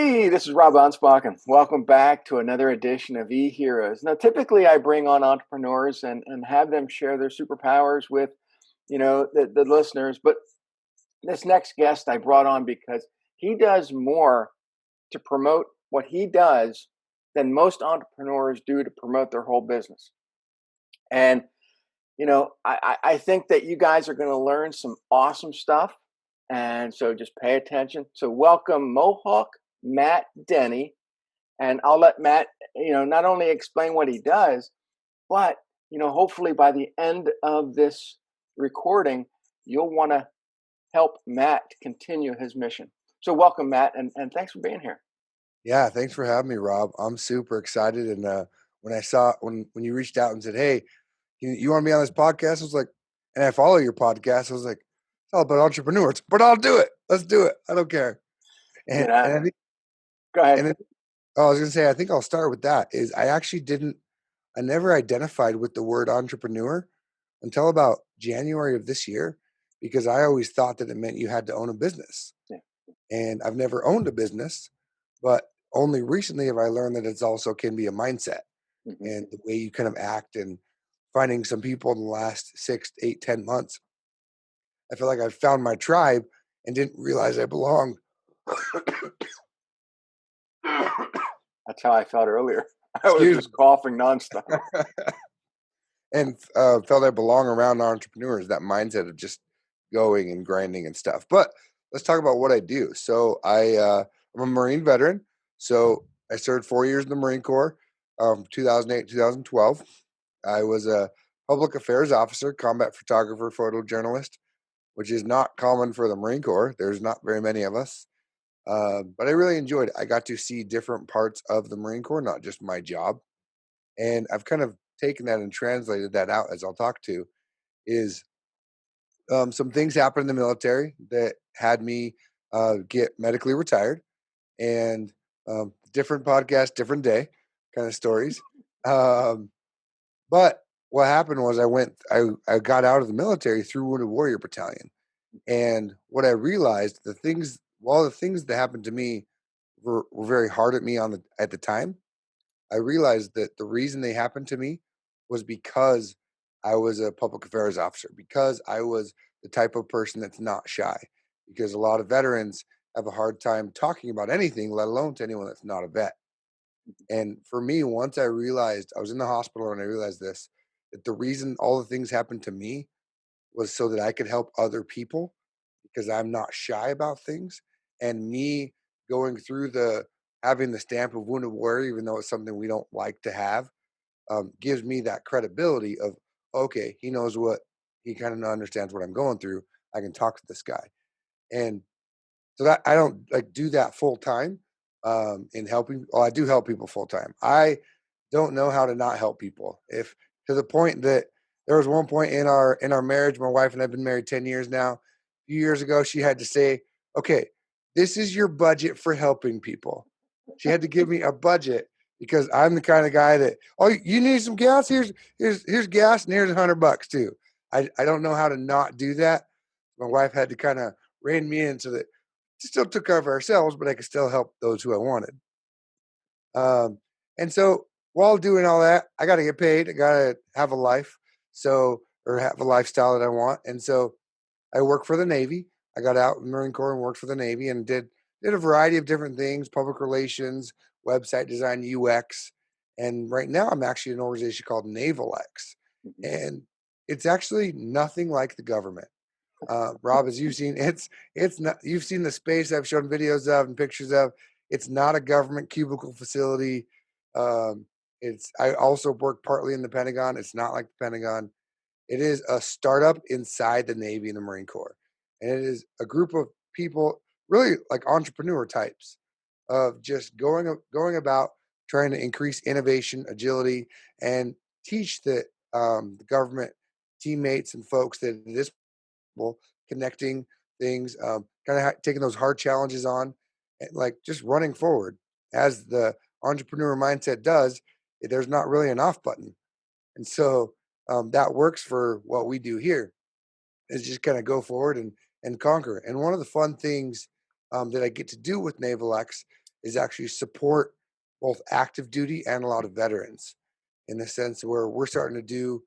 Hey, this is Rob Anspach, and welcome back to another edition of E-Heroes. Now, typically I bring on entrepreneurs and have them share their superpowers with, the listeners. But this next guest I brought on because he does more to promote what he does than most entrepreneurs do to promote their whole business. And, I think that you guys are going to learn some awesome stuff. And so just pay attention. So welcome Mohawk Matt Denny. And I'll let Matt, not only explain what he does, but, hopefully by the end of this recording, you'll want to help Matt continue his mission. So welcome, Matt, and thanks for being here. Yeah, thanks for having me, Rob. I'm super excited. And when you reached out and said, "Hey, you want to be on this podcast?" I was like, and I follow your podcast. I was like, "It's all about entrepreneurs," but I'll do it. Let's do it. I don't care. And Get and out. I think Go ahead. and it, oh, I was gonna say I think I'll start with that. I never identified with the word entrepreneur until about January of this year because I always thought that it meant you had to own a business. Yeah. And I've never owned a business, but only recently have I learned that it's also can be a mindset Mhm. and the way you kind of act. And finding some people in the last 6, 8, 10 months, I feel like I found my tribe and didn't realize I belonged. That's how I felt earlier. I was Excuse just coughing nonstop. me. And felt I belong around entrepreneurs, that mindset of just going and grinding and stuff. But let's talk about what I do. So I'm a Marine veteran. So I served 4 years in the Marine Corps, 2008, 2012. I was a public affairs officer, combat photographer, photojournalist, which is not common for the Marine Corps. There's not very many of us. But I really enjoyed it. I got to see different parts of the Marine Corps, not just my job. And I've kind of taken that and translated that out as I'll talk to is some things happened in the military that had me get medically retired and different podcast, different day kind of stories. Um, but what happened was I got out of the military through Wounded Warrior Battalion. And what I realized, all the things that happened to me were very hard at me at the time. I realized that the reason they happened to me was because I was a public affairs officer, because I was the type of person that's not shy, because a lot of veterans have a hard time talking about anything, let alone to anyone that's not a vet. And for me, once I realized I was in the hospital and I realized this, that the reason all the things happened to me was so that I could help other people because I'm not shy about things. And me going through having the stamp of wounded warrior, even though it's something we don't like to have, gives me that credibility of, okay, he kind of understands what I'm going through. I can talk to this guy. And so that I don't like do that full time in helping. Well, I do help people full time. I don't know how to not help people. If to the point that there was one point in our marriage, my wife and I've been married 10 years now. A few years ago, she had to say, okay, this is your budget for helping people. She had to give me a budget because I'm the kind of guy that, oh, you need some gas? Here's gas and here's $100 too. I don't know how to not do that. My wife had to kind of rein me in so that still took care of ourselves, but I could still help those who I wanted. And so while doing all that, I got to get paid. I got to have a life, or have a lifestyle that I want. And so I work for the Navy. I got out in the Marine Corps and worked for the Navy and did a variety of different things: public relations, website design, UX. And right now, I'm actually in an organization called NavalX, Mhm. and it's actually nothing like the government. Rob, as you've seen, it's not. You've seen the space I've shown videos of and pictures of. It's not a government cubicle facility. Um, I also work partly in the Pentagon. It's not like the Pentagon. It is a startup inside the Navy and the Marine Corps, and it is a group of people, really like entrepreneur types, of just going about trying to increase innovation, agility, and teach the government teammates and folks that it is connecting things, kind of taking those hard challenges on, and like just running forward. As the entrepreneur mindset does, there's not really an off button, and so that works for what we do here. Is just kind of go forward and conquer. And one of the fun things that I get to do with NavalX is actually support both active duty and a lot of veterans in the sense where we're starting to do,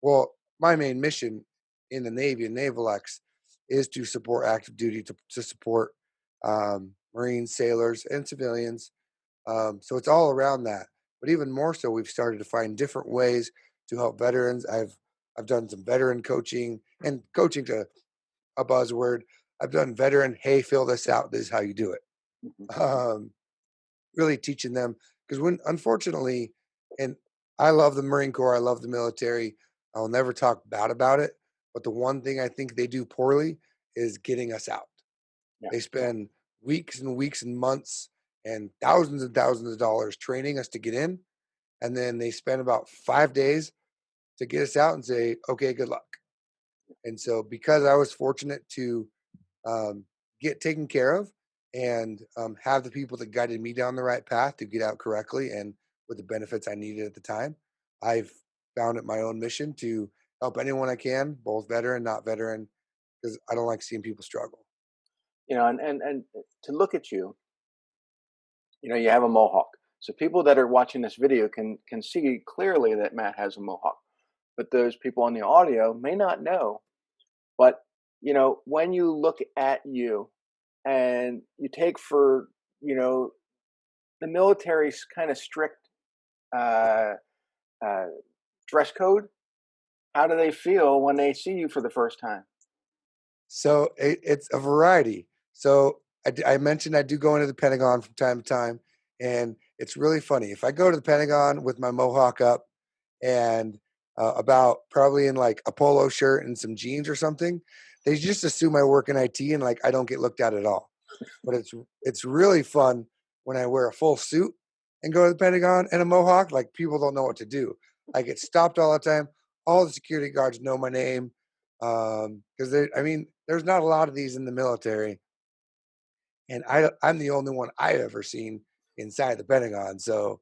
well, my main mission in the Navy and NavalX is to support active duty, to support Marines, sailors, and civilians. So it's all around that. But even more so, we've started to find different ways to help veterans. I've done some veteran coaching, and coaching to a buzzword. I've done veteran, hey, fill this out. This is how you do it. Mhm. Um, really teaching them, because when, unfortunately, and I love the Marine Corps, I love the military. I'll never talk bad about it. But the one thing I think they do poorly is getting us out. Yeah. They spend weeks and weeks and months and thousands of dollars training us to get in. And then they spend about 5 days to get us out and say, okay, good luck. And so, because I was fortunate to um, get taken care of and have the people that guided me down the right path to get out correctly and with the benefits I needed at the time, I've found it my own mission to help anyone I can, both veteran, not veteran, because I don't like seeing people struggle. And to look at you, you have a mohawk. So people that are watching this video can see clearly that Matt has a mohawk. But those people on the audio may not know. But when you look at you and you take for you know the military's kind of strict uh, uh, dress code, how do they feel when they see you for the first time? So it's a variety. So I mentioned I do go into the Pentagon from time to time, and it's really funny. If I go to the Pentagon with my mohawk up and about probably in like a polo shirt and some jeans or something, they just assume I work in IT and like I don't get looked at all. But it's really fun when I wear a full suit and go to the Pentagon and a mohawk. Like, people don't know what to do. I get stopped all the time. All the security guards know my name because I mean, there's not a lot of these in the military, and I'm the only one I've ever seen inside the Pentagon. So,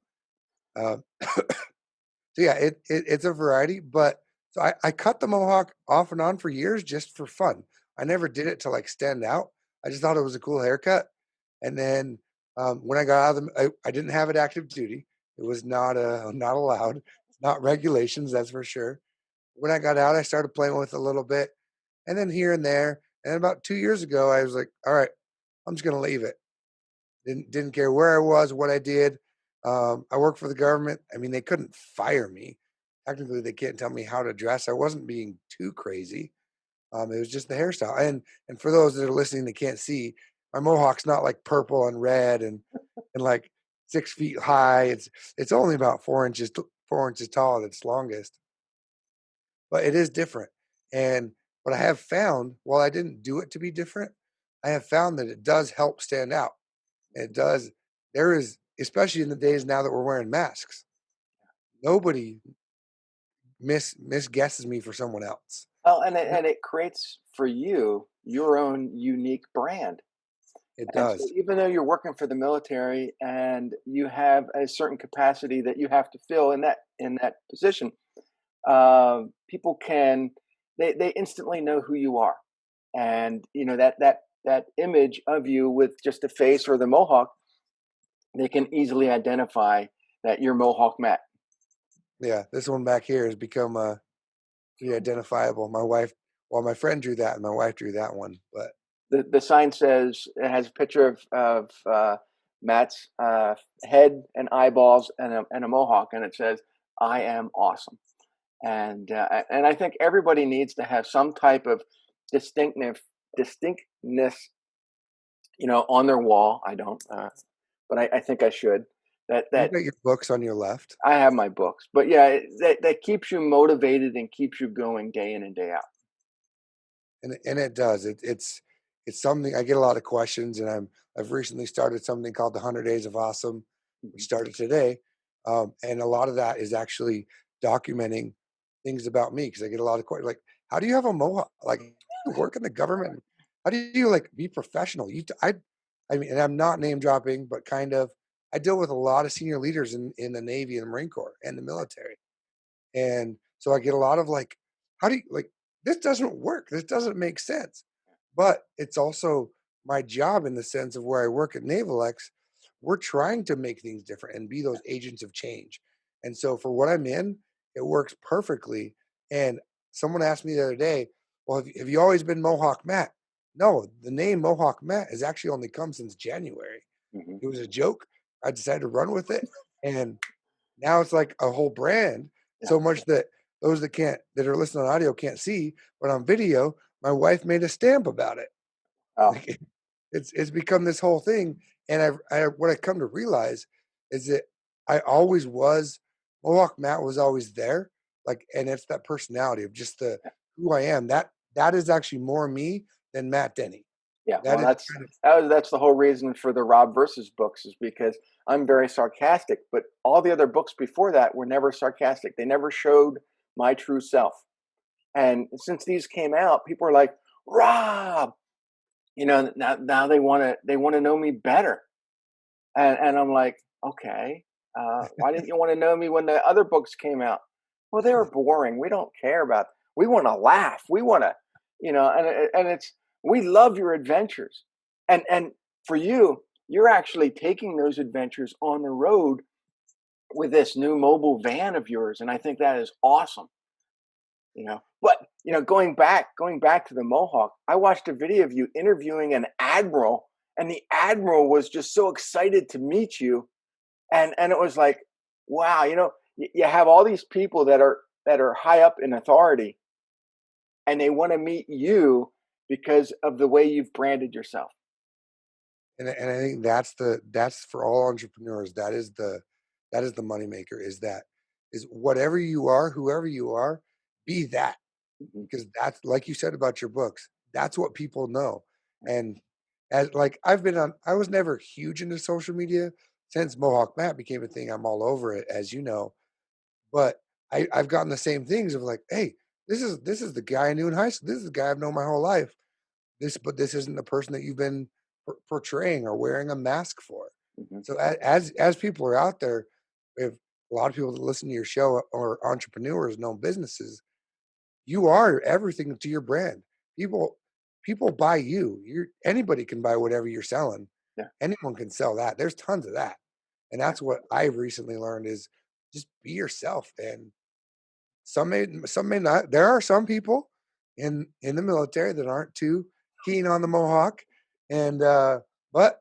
um, so yeah, it's a variety. But so I cut the mohawk off and on for years just for fun. I never did it to like stand out. I just thought it was a cool haircut. And then when I got out of I didn't have it active duty. It was not allowed. It's not regulations, that's for sure. When I got out, I started playing with it a little bit, and then here and there. And about 2 years ago, I was like, all right, I'm just gonna leave it. Didn't care where I was, what I did. I worked for the government. I mean, they couldn't fire me. Technically, they can't tell me how to dress. I wasn't being too crazy. It was just the hairstyle. And for those that are listening that can't see, my mohawk's not like purple and red and like 6 feet high. It's only about 4 inches tall at its longest, but it is different. And what I have found, while I didn't do it to be different, I have found that it does help stand out. It does. There is, especially in the days now that we're wearing masks, nobody misguesses me for someone else. Well, and it creates for you your own unique brand. It And so does. even though you're working for the military and you have a certain capacity that you have to fill in that position, people they instantly know who you are, and that image of you with just the face or the mohawk, they can easily identify that you're Mohawk Matt. Yeah, this one back here has become pretty identifiable. My wife, well, my friend drew that, and my wife drew that one. But The sign says it has a picture of Matt's head and eyeballs and a mohawk, and it says, "I am awesome." And I think everybody needs to have some type of distinctness, on their wall. I don't, but I think I should. That you've that got your books on your left. I have my books, but yeah, that keeps you motivated and keeps you going day in and day out. And it does. It's something I get a lot of questions, and I've recently started something called the 100 Days of Awesome, which Mhm. started today, and a lot of that is actually documenting things about me because I get a lot of questions like, "How do you have a mohawk? Like, you work in the government? How do you like be professional?" I mean, and I'm not name dropping, but kind of. I deal with a lot of senior leaders in the Navy and the Marine Corps and the military. And so I get a lot of like, how do you like this doesn't work. This doesn't make sense. But it's also my job in the sense of where I work at NavalX. we're trying to make things different and be those agents of change. And so for what I'm in, it works perfectly. And someone asked me the other day, well, have you always been Mohawk Matt? No, the name Mohawk Matt has actually only come since January. Hmm. It was a joke. I decided to run with it. And now it's like a whole brand, Yeah. so much that those that are listening on audio can't see, but on video, my wife made a stamp about it. Oh, Like it's become this whole thing. And what I come to realize is that I always was Mohawk Matt was always there. Like, and it's that personality of just the who I am. That is actually more me than Matt Denny. yeah. That Well, is kind of that's the whole reason for the Rob versus books, is because I'm very sarcastic, but all the other books before that were never sarcastic. They never showed my true self. And since these came out, people are like, Rob, now they want to know me better. And I'm like, okay, why didn't you want to know me when the other books came out? Well, they were boring. We don't care about. We want to laugh. We want to, and it's we love your adventures, and for you, you're actually taking those adventures on the road with this new mobile van of yours, and I think that is awesome. But going back to the Mohawk, I watched a video of you interviewing an admiral, and the admiral was just so excited to meet you, and it was like, wow, you have all these people that are high up in authority, and they want to meet you because of the way you've branded yourself. and I think that's for all entrepreneurs. That is the moneymaker. Is whatever you are, whoever you are, be that, Hmm. because that's like you said about your books. That's what people know. And as like I was never huge into social media since Mohawk Matt became a thing. I'm all over it, as you know. But I've gotten the same things of like, hey, this is the guy I knew in high school. This is the guy I've known my whole life. But this isn't the person that you've been portraying or wearing a mask for. Hmm. So as people are out there, if a lot of people that listen to your show are entrepreneurs, know businesses, you are everything to your brand. People people buy you. Anybody can buy whatever you're selling. Yeah. Anyone can sell that. There's tons of that. And that's what I've recently learned is just be yourself. And some may not. There are some people in the military that aren't too keen on the Mohawk, and but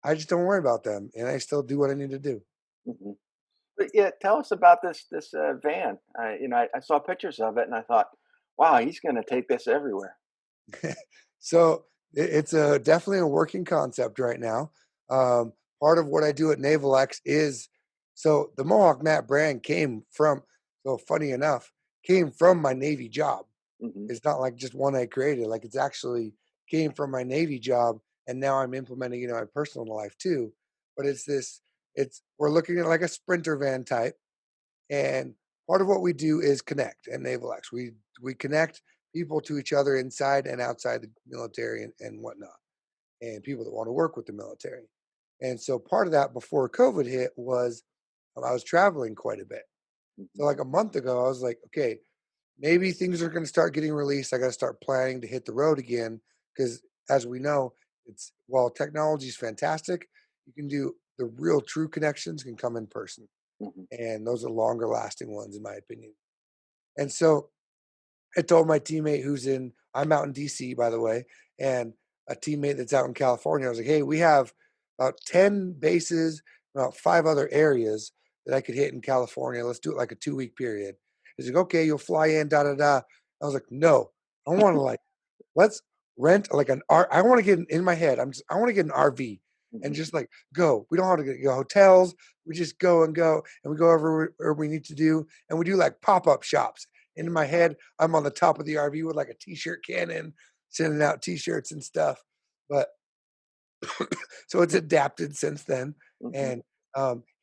I just don't worry about them, and I still do what I need to do. Hmm. But yeah, tell us about this van. I saw pictures of it, and I thought, wow, he's going to take this everywhere. So it's a definitely a working concept right now. Part of what I do at NavalX is so the Mohawk Matt brand came from. So funny enough, came from my Navy job. Hmm. It's not like just one I created. Like it's actually came from my Navy job, and now I'm implementing it in my personal life too. But it's this. It's we're looking at like a sprinter van type, and part of what we do is connect at NavalX. We connect people to each other inside and outside the military and whatnot, and people that want to work with the military. And so part of that before COVID hit was I was traveling quite a bit. Hmm. So like a month ago, I was like, okay, maybe things are going to start getting released. I got to start planning to hit the road again because, as we know, it's while technology is fantastic, you can do the real true connections can come in person, Hmm. and those are longer lasting ones, in my opinion. And so I told my teammate I'm out in DC, by the way, and a teammate that's out in California. I was like, hey, we have about 10 bases, about five other areas that I could hit in California. Let's do it like a 2 week period. He's like, okay, you'll fly in, da da da. I was like, no, I want to like let's rent like an R. I want to get in my head. I want to get an RV and Hmm. just like go. We don't have to go hotels. We just go and go, and we go everywhere we need to do, and we do like pop up shops. And in my head, I'm on the top of the RV with like a t-shirt cannon, sending out t-shirts and stuff. But so it's adapted since then. Hmm. And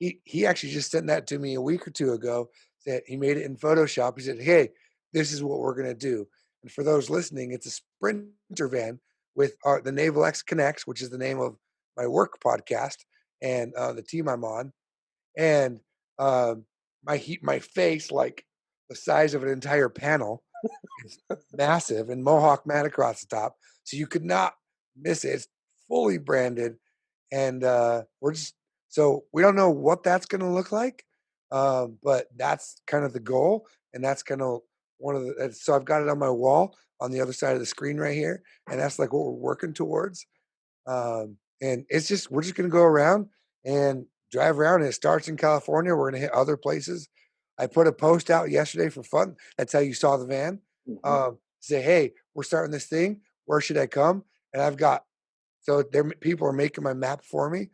he actually just sent that to me a week or two ago. That he made it in Photoshop. He said, "Hey, this is what we're gonna do." And for those listening, it's a Sprinter van with the Naval X Connects, which is the name of my work podcast and the team I'm on. And um, my face like the size of an entire panel. It's massive and Mohawk Matt across the top, so you could not miss it. It's fully branded, and So we don't know what that's going to look like, but that's kind of the goal, and that's kind of one of the. So I've got it on my wall on the other side of the screen right here, and that's like what we're working towards. And it's just we're just going to go around and drive around. And it starts in California. We're going to hit other places. I put a post out yesterday for fun. That's how you saw the van. Hmm. Say, hey, we're starting this thing. Where should I come? And I've got so there people are making my map for me,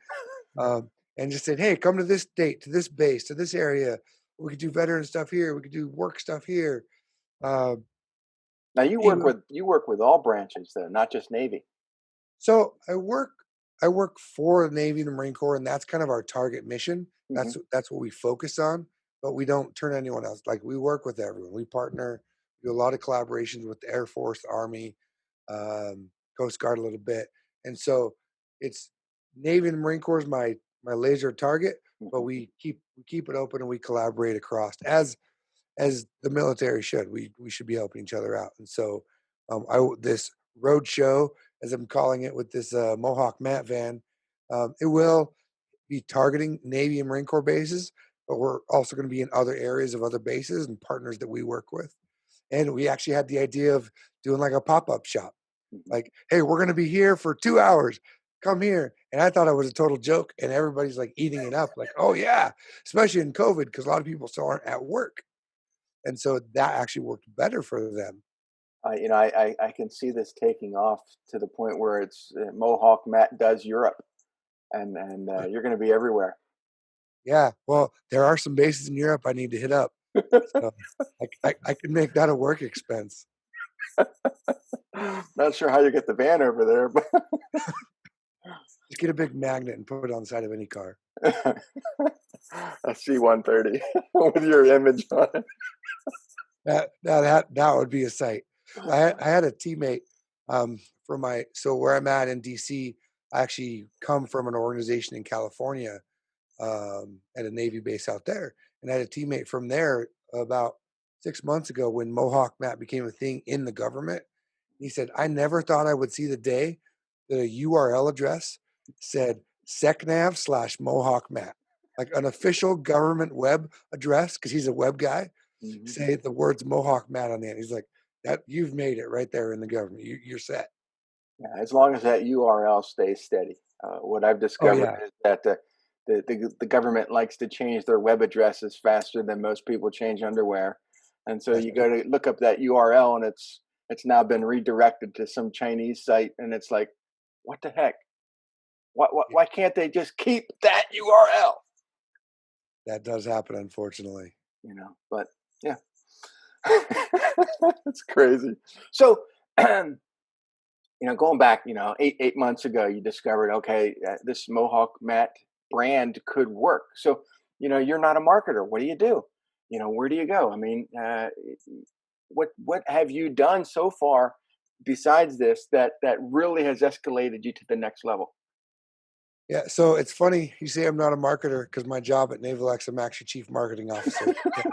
and just said, hey, come to this date, to this base, to this area. We could do veteran stuff here. We could do work stuff here. Um, Now you know, you work with all branches though, not just Navy. so I work for the Navy and the Marine Corps, and that's kind of our target mission. Hmm. That's what we focus on, but we don't turn anyone else. Like we work with everyone. We partner, we do a lot of collaborations with the Air Force, the Army, um, Coast Guard a little bit, and so it's Navy and Marine Corps is my laser target, but Hmm. we keep it open and we collaborate across as the military should. We should be helping each other out. And so, this road show, as I'm calling it, with this Mohawk Matt van, it will be targeting Navy and Marine Corps bases, but we're also going to be in other areas of other bases and partners that we work with. And we actually had the idea of doing like a pop up shop, Hmm. like, hey, we're going to be here for 2 hours. Come here. And I thought it was a total joke. And everybody's like eating it up, like, oh, yeah, especially in COVID, because a lot of people still aren't at work. And so that actually worked better for them. I can see this taking off to the point where it's Mohawk Matt does Europe, and you're going to be everywhere. Yeah. Well, there are some bases in Europe I need to hit up. So I can make that a work expense. Not sure how you get the van over there, but Just get a big magnet and put it on the side of any car. a C-130 with your image on it. That would be a sight. I had a teammate for my so where I'm at in DC. I actually come from an organization in California at a Navy base out there. And I had a teammate from there about 6 months ago when Mohawk Matt became a thing in the government. He said, I never thought I would see the day that a URL address said SecNav slash Mohawk Matt, like an official government web address, because he's a web guy, Mhm. say the words Mohawk Matt on the end. He's like, that you've made it right there in the government. You're set. Yeah, as long as that URL stays steady. What I've Oh discovered yeah. is that the government likes to change their web addresses faster than most people change underwear, and so That's you go to look up that URL, and it's now been redirected to some Chinese site, and it's like, what the heck? Why can't they just keep that URL? that does happen, unfortunately. But yeah, it's crazy. So. Going back, eight months ago, you discovered, okay, this Mohawk Matt brand could work. So, you're not a marketer. What do you do? Where do you go? I mean, what have you done so far besides this that really has escalated you to the next level? Yeah, so it's funny you say I'm not a marketer because my job at NavalX, I'm actually chief marketing officer. Yeah.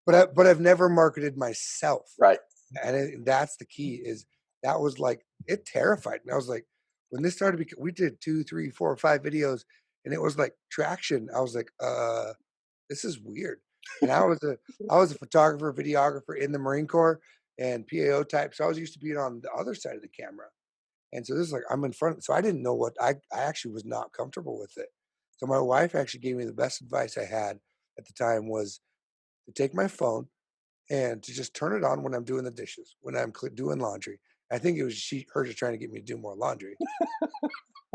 But I've never marketed myself, Right. and that's the key. Is that was like it terrified me. I was like, when this started, we did 2, 3, 4, 5 videos, and it was like traction. I was like, this is weird. And I was a photographer, videographer in the Marine Corps and PAO type, so I was used to being on the other side of the camera. And so this is like I'm in front. So I didn't know what I actually was not comfortable with it. So my wife actually gave me the best advice I had at the time was to take my phone and to just turn it on when I'm doing the dishes, when I'm doing laundry. I think it was her just trying to get me to do more laundry.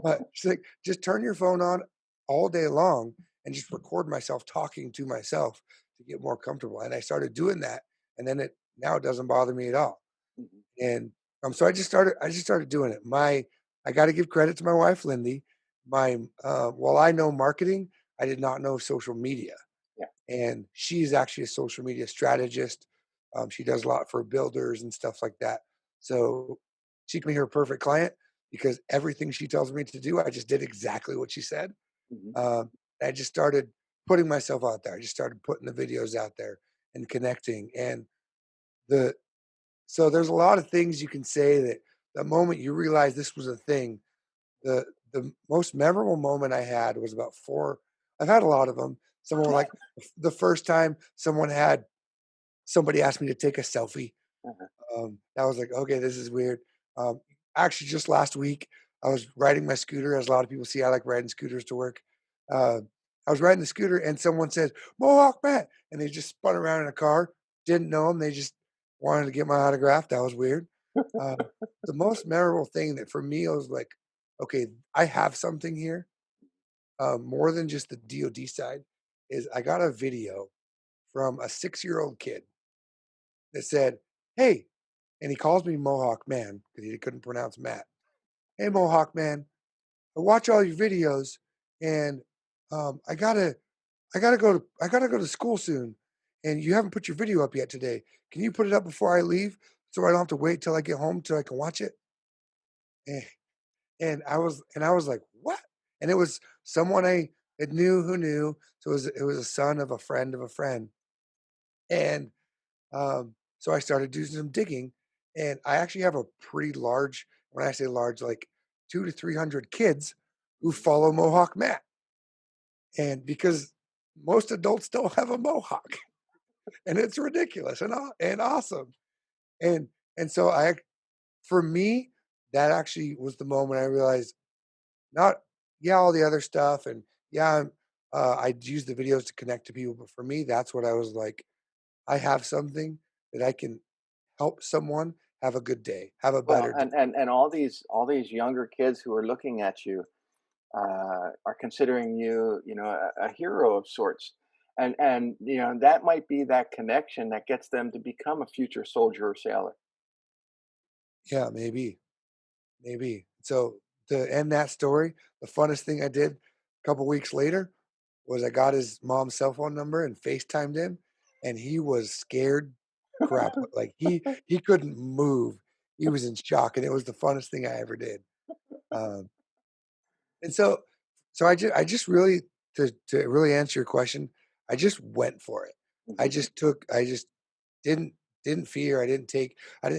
But she's like, just turn your phone on all day long and just record myself talking to myself to get more comfortable. And I started doing that, and then it doesn't bother me at all. Mhm. And so I just started doing it. I got to give credit to my wife, Lindy. While I know marketing, I did not know social media, Yeah. and she's actually a social media strategist. She does a lot for builders and stuff like that. So she can be her perfect client because everything she tells me to do, I just did exactly what she said. Mhm. Um, I just started putting myself out there. I just started putting the videos out there and connecting. And the so there's a lot of things you can say that the moment you realize this was a thing, the the most memorable moment I had was about four. I've had a lot of them. Someone were like the first time somebody asked me to take a selfie. Uh-huh. I was like, okay, this is weird. Um, Actually, just last week, I was riding my scooter. As a lot of people see, I like riding scooters to work. Uh, I was riding the scooter, and someone said, Mohawk Matt. And they just spun around in a car. Didn't know him. They just wanted to get my autograph. That was weird. Uh, the most memorable thing that for me, I was like, okay, I have something here more than just the DoD side, is I got a video from a 6-year-old kid that said, hey, and he calls me Mohawk Man because he couldn't pronounce Matt. Hey, Mohawk Man, I watch all your videos, and I gotta go to school soon, and you haven't put your video up yet today. Can you put it up before I leave so I don't have to wait till I get home till I can watch it? And, and I was like, what? And it was someone I had knew who knew. So it was a son of a friend of a friend, and so I started doing some digging, and I actually have a pretty large, when I say large, like 200 to 300 kids who follow Mohawk Matt. And because most adults don't have a mohawk, and it's ridiculous and awesome. And and so for me, that actually was the moment I realized not yeah all the other stuff and yeah I use the videos to connect to people, but for me that's what I was like. I have something that I can help someone have a good day, have a Well, better day. and all these younger kids who are looking at you are considering you, a hero of sorts, and that might be that connection that gets them to become a future soldier or sailor. Yeah, maybe, maybe. So to end that story, the funnest thing I did a couple weeks later was I got his mom's cell phone number and FaceTimed him, and he was scared crap. Like he couldn't move. He was in shock, and it was the funnest thing I ever did. Um, and so I just really to really answer your question, I just went for it. Hmm. I just didn't didn't fear, I didn't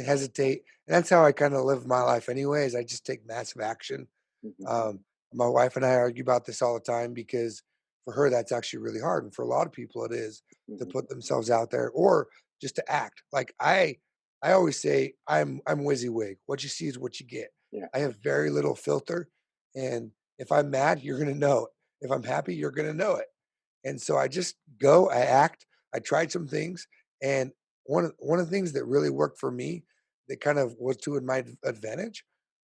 hesitate, and that's how I kinda live my life anyways. I just take massive action. Hmm. Um, my wife and I argue about this all the time because for her, that's actually really hard, and for a lot of people, it is to Hmm. put themselves out there or just to act. Like I always say, I'm WYSIWYG. What you see is what you get. Yeah. I have very little filter, and if I'm mad, you're gonna know it. If I'm happy, you're gonna know it. And so I just go, I act. I tried some things, and one of the things that really worked for me, that kind of was to my advantage,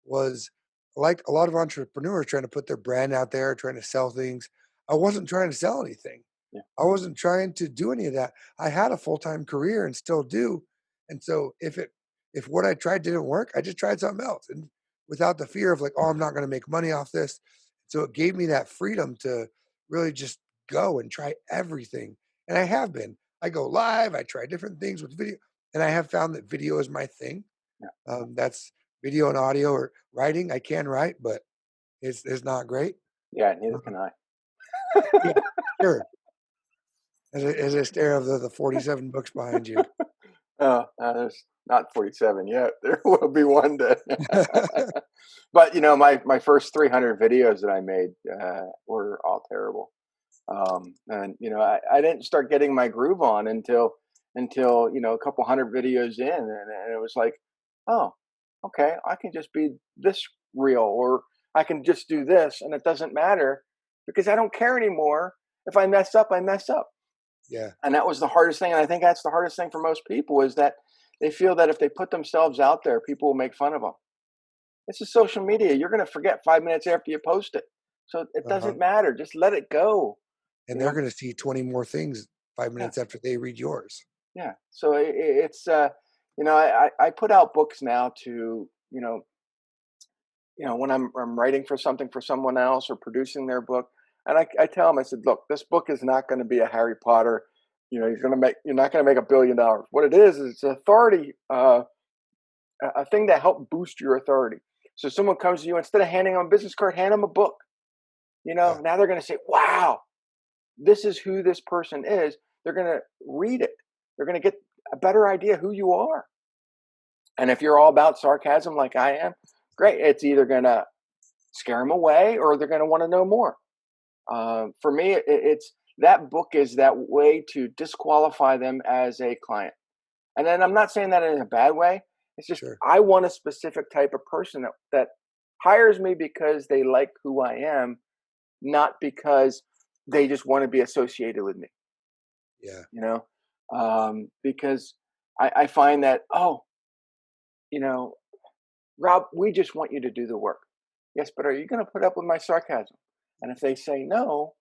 was like a lot of entrepreneurs trying to put their brand out there, trying to sell things. I wasn't trying to sell anything. Yeah. I wasn't trying to do any of that. I had a full-time career and still do. And so if what I tried didn't work, I just tried something else. And without the fear of like, oh, I'm not going to make money off this. So it gave me that freedom to really just go and try everything. And I have been. I go live, I try different things with video, and I have found that video is my thing. Yeah. That's video and audio or writing. I can write, but it's not great. Yeah. Neither Uh, can I. yeah, sure. As I stare of the 47 books behind you. Oh, there's not 47 yet. There will be one day. But my first 300 videos that I made were all terrible. And I didn't start getting my groove on until a couple hundred videos in, and it was like, oh, okay, I can just be this real, or I can just do this, and it doesn't matter because I don't care anymore. If I mess up, I mess up. Yeah, And that was the hardest thing, and I think that's the hardest thing for most people, is that they feel that if they put themselves out there, people will make fun of them. This is social media. You're going to forget 5 minutes after you post it, so it uh-huh, doesn't matter. Just let it go. and You they're know? gonna see 20 more things 5 Yeah, minutes after they read yours. yeah. So it's I put out books now to when I'm writing for something for someone else or producing their book, and I tell them, I said, look, this book is not going to be a Harry Potter. You're not going to make $1 billion. What it is it's authority, a thing to help boost your authority. So someone comes to you, instead of handing them a business card, hand them a book. Yeah, Now they're going to say, wow, this is who this person is. They're going to read it. They're going to get a better idea who you are. And if you're all about sarcasm like I am, great. It's either going to scare them away, or they're going to want to know more. For me, it's that book is that way to disqualify them as a client. And then I'm not saying that in a bad way. It's just Sure. I want a specific type of person that hires me because they like who I am, not because they just want to be associated with me. Yeah. You know, because I find that, oh, you know, Rob, we just want you to do the work. Yes, but are you going to put up with my sarcasm? And if they say no,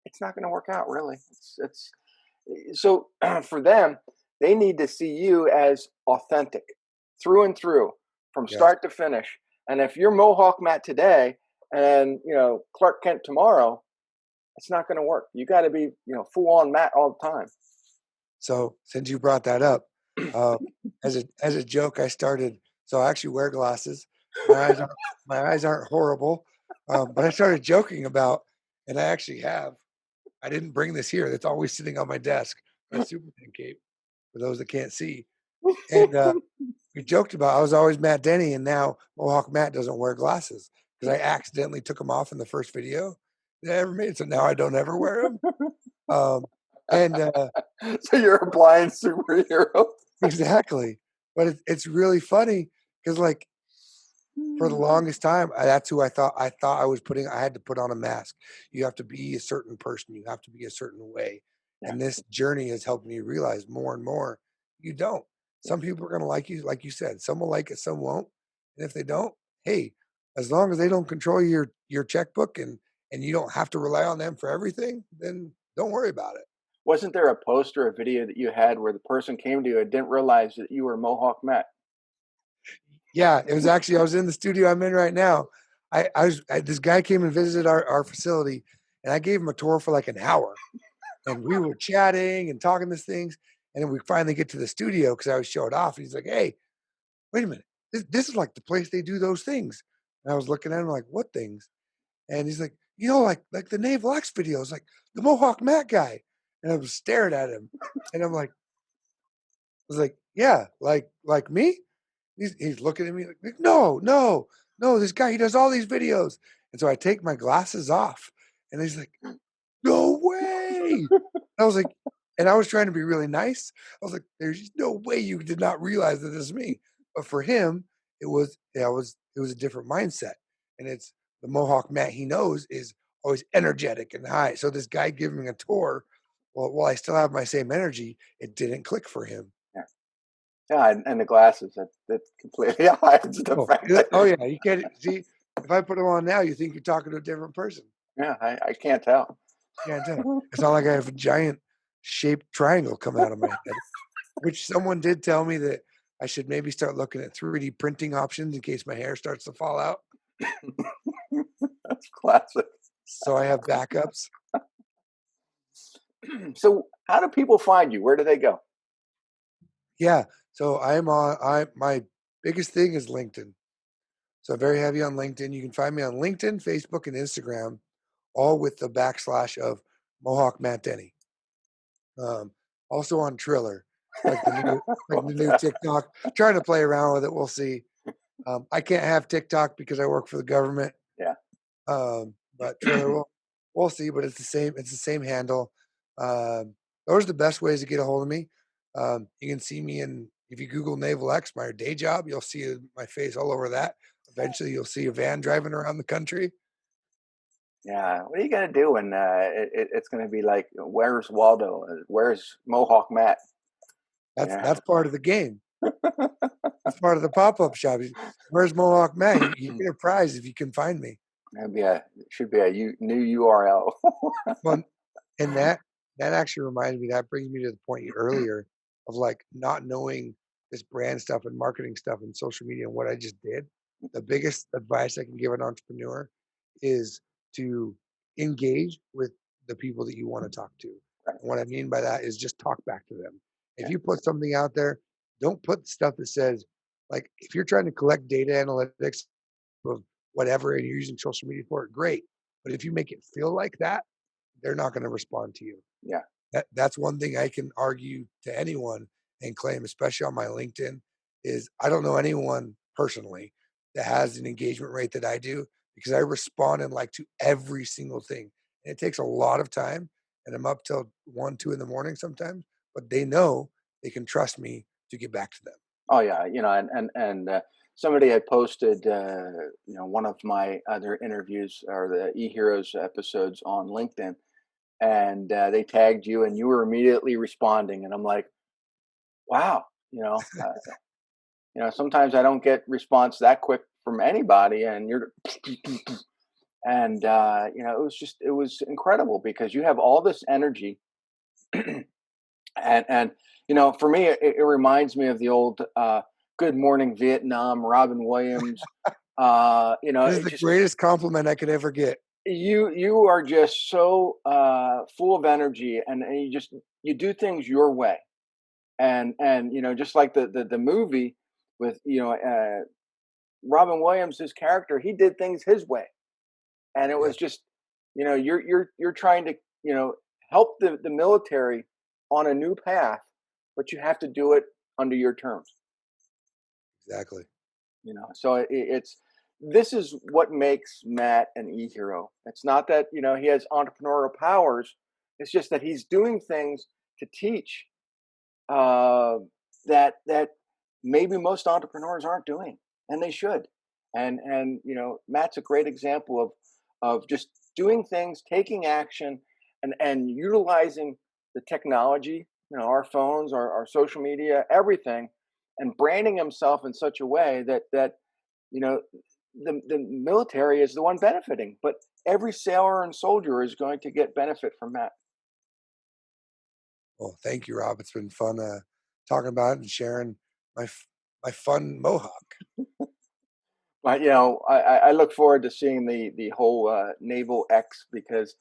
it's not going to work out. Really, it's so for them, they need to see you as authentic through and through, from Yes. start to finish. And if you're Mohawk Matt today and Clark Kent tomorrow, it's not going to work. You got to be full on Matt all the time. So since you brought that up, uh, as a joke, I started. So I actually wear glasses. My eyes aren't horrible, but I started joking about, and I actually have. I didn't bring this here. That's always sitting on my desk. My Superman cape for those that can't see. And we joked about I was always Matt Denny, and now Mohawk Matt doesn't wear glasses because I accidentally took them off in the first video that I ever made. So now I don't ever wear them. Um, and So you're a blind superhero. Exactly. But it's really funny because, like, for the longest time, that's who I thought I had to put on a mask. You have to be a certain person. You have to be a certain way. Yeah, And this journey has helped me realize more and more you don't. yeah. Some people are going to like you, like you said. Some will like it, some won't. And if they don't, hey, as long as they don't control your checkbook and you don't have to rely on them for everything, then don't worry about it. Wasn't there a post or a video that you had where the person came to you and didn't realize that you were Mohawk Matt? Yeah, it was actually I was in the studio I'm in right now. This guy came and visited our facility, and I gave him a tour for like an hour, and we were chatting and talking these things, and then we finally get to the studio because I was showed off, and he's like, "Hey, wait a minute, this is like the place they do those things." And I was looking at him like, "What things?" And he's like, like the NavalX videos, like the Mohawk Matt guy." And I was staring at him, and I was like, "Yeah, like me." He's looking at me like, no, no, no, this guy, he does all these videos. And so I take my glasses off and he's like, no way. I was like, and I was trying to be really nice. I was like, there's no way you did not realize that this is me. But for him, it was a different mindset. And it's the Mohawk Matt he knows is always energetic and high. So this guy giving a tour, well, while I still have my same energy, it didn't click for him. Yeah, yeah, and the glasses that completely hides the Oh, fact yeah, that oh, yeah, you can't see if I put them on now, you think you're talking to a different person. yeah, I can't tell. You can't tell. It's not like I have a giant shaped triangle coming out of my head, which someone did tell me that I should maybe start looking at 3D printing options in case my hair starts to fall out, That's classic. so I have backups. So how do people find you? Where do they go? Yeah, so my biggest thing is LinkedIn. So I'm very heavy on LinkedIn. You can find me on LinkedIn, Facebook, and Instagram, all with the backslash of Mohawk Matt Denny. Um, Also on Triller, like the new TikTok. Trying to play around with it. We'll see. I can't have TikTok because I work for the government. Yeah. But Triller, we'll see. But it's the same. It's the same handle. Those are the best ways to get a hold of me. You can see me in if you Google NavalX, my day job, you'll see my face all over that. Eventually, you'll see a van driving around the country. Yeah. What are you gonna do when it's gonna be like, where's Waldo? Where's Mohawk Matt? Yeah. That's part of the game. That's part of the pop-up shop. Where's Mohawk Matt? You get a prize if you can find me. That'd be should be a new URL. Well, and that actually reminds me, that brings me to the point earlier of, like, not knowing this brand stuff and marketing stuff and social media and what I just did. The biggest advice I can give an entrepreneur is to engage with the people that you wanna talk to. Right. And what I mean by that is just talk back to them. If Yeah. you put something out there, don't put stuff that says, like, if you're trying to collect data analytics of whatever and you're using social media for it, great. But if you make it feel like that, they're not going to respond to you. Yeah. That's one thing I can argue to anyone and claim, especially on my LinkedIn, is I don't know anyone personally, that has an engagement rate that I do because I respond in like to every single thing. And it takes a lot of time and I'm up till 1, 2 in the morning sometimes, but they know they can trust me to get back to them. Oh yeah, somebody had posted, one of my other interviews or the eHeroes episodes on LinkedIn, and they tagged you, and you were immediately responding, and I'm like, wow, sometimes I don't get response that quick from anybody, and you're, and it was incredible because you have all this energy, and for me, it reminds me of the old Good Morning Vietnam, Robin Williams. This is It the just greatest compliment I could ever get. you are just so full of energy, and you do things your way, and just like the movie with Robin Williams, his character, he did things his way, and it was Yes, just you're trying to help the military on a new path, but you have to do it under your terms. exactly. So it's this is what makes Matt an e-hero. It's not that he has entrepreneurial powers. It's just that he's doing things to teach uh, that maybe most entrepreneurs aren't doing, and they should. And Matt's a great example of just doing things, taking action, and utilizing the technology, our phones, our social media, everything, and branding himself in such a way that you know the military is the one benefiting, but every sailor and soldier is going to get benefit from that. Well, thank you, Rob. It's been fun talking about it and sharing my my fun Mohawk. But I look forward to seeing the whole NavalX because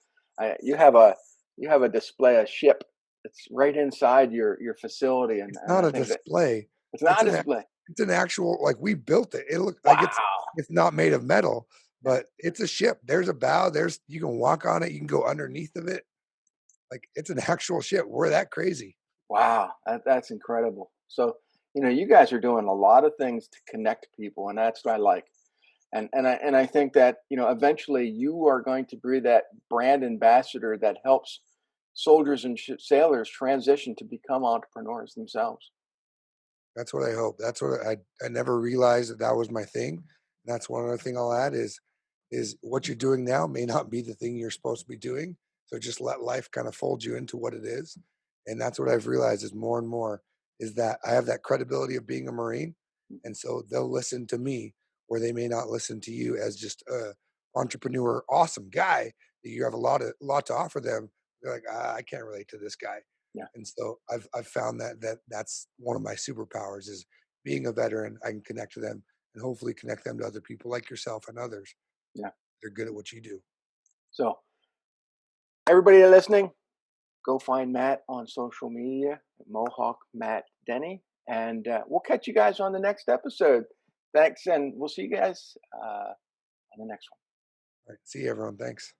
you have a display, a ship. It's right inside your facility, and It's and not I a think that display. it's It's not a an display. it's an actual like we built it. It looked like Wow. it's not made of metal, Yeah. but it's a ship. There's a bow. There's you can walk on it. You can go underneath of it. Like it's an actual ship. We're that crazy. Wow. That's incredible. So you guys are doing a lot of things to connect people, and that's what I like. And I think that eventually you are going to be that brand ambassador that helps soldiers and sailors transition to become entrepreneurs themselves. That's what I hope. That's what I never realized that that was my thing. That's one other thing I'll add is what you're doing now may not be the thing you're supposed to be doing. So just let life kind of fold you into what it is. And that's what I've realized is more and more is that I have that credibility of being a Marine. And so they'll listen to me where they may not listen to you as just a entrepreneur, awesome guy that you have a lot to offer them. They're like, I can't relate to this guy. Yeah, And so I've found that's one of my superpowers is being a veteran. I can connect to them and hopefully connect them to other people like yourself and others. yeah. They're good at what you do. So everybody listening, go find Matt on social media, Mohawk Matt Denny, and we'll catch you guys on the next episode. Thanks, and we'll see you guys on the next one. All right. See you, everyone. Thanks.